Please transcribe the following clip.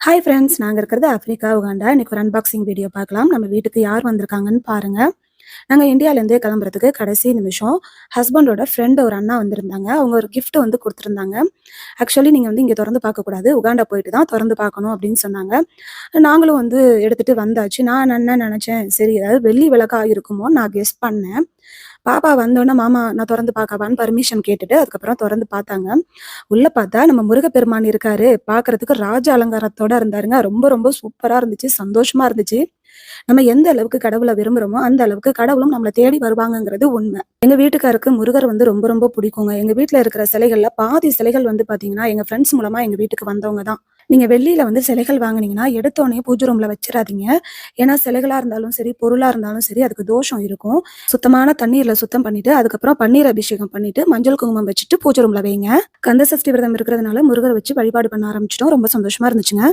Hi friends, நாங்க இருக்கிறது Africa, Uganda. இன்னைக்கு ஒரு அன்பாக்சிங் வீடியோ பார்க்கலாம். நம்ம வீட்டுக்கு யார் வந்திருக்காங்கன்னு பாருங்க. நாங்க இந்தியாலேருந்தே கிளம்புறதுக்கு கடைசி நிமிஷம் ஹஸ்பண்டோட ஃப்ரெண்ட் ஒரு அண்ணா வந்திருந்தாங்க. அவங்க ஒரு கிஃப்ட் வந்து குடுத்துருந்தாங்க. ஆக்சுவலி நீங்க வந்து இங்க தொறந்து பார்க்கக்கூடாது. உகாண்டா போயிட்டு தான் தொறந்து பார்க்கணும் அப்படின்னு சொன்னாங்க. நாங்களும் வந்து எடுத்துட்டு வந்தாச்சு. நான் என்ன நெனச்சேன், சரி ஏதாவது வெள்ளி விளக்கா இருக்குமோன்னு நான் கெஸ் பண்ணேன். பாப்பா வந்தோனே, "மாமா நான் தொறந்து பார்க்கவான்னு?" பர்மிஷன் கேட்டுட்டு, அதுக்கப்புறம் தொறந்து பார்த்தாங்க. உள்ள பார்த்தா நம்ம முருகப்பெருமான் இருக்காரு. பார்க்கறதுக்கு ராஜ அலங்காரத்தோட இருந்தாருங்க. ரொம்ப ரொம்ப சூப்பரா இருந்துச்சு. சந்தோஷமா இருந்துச்சு. நம்ம எந்த அளவுக்கு கடவுள விரும்புறோமோ, அந்த அளவுக்கு கடவுளும் நம்மள தேடி வருவாங்கங்கிறது உண்மை. எங்க வீட்டுக்காருக்கு முருகர் வந்து ரொம்ப ரொம்ப பிடிக்குங்க. எங்க வீட்ல இருக்கிற சிலைகள்ல பாதி சிலைகள் வந்து பார்த்தீங்கன்னா, எங்க ஃப்ரெண்ட்ஸ் மூலமா எங்க வீட்டுக்கு வந்தவங்க தான். நீங்க வெள்ளியில வந்து சிலைகள் வாங்குனீங்கன்னா, எடுத்தோனே பூஜை ரூம்ல வச்சிராதீங்க. ஏன்னா சிலைகளா இருந்தாலும் சரி, பொருளா இருந்தாலும் சரி, அதுக்கு தோஷம் இருக்கும். சுத்தமான தண்ணீர்ல சுத்தம் பண்ணிட்டு, அதுக்கப்புறம் பன்னீர் அபிஷேகம் பண்ணிட்டு, மஞ்சள் குங்குமம் வச்சுட்டு பூஜை ரூம்ல வைங்க. கந்த சஷ்டி விரதம் இருக்கிறதுனால முருகர வச்சு வழிபாடு பண்ண ஆரம்பிச்சுட்டோம். ரொம்ப சந்தோஷமா இருந்துச்சுங்க.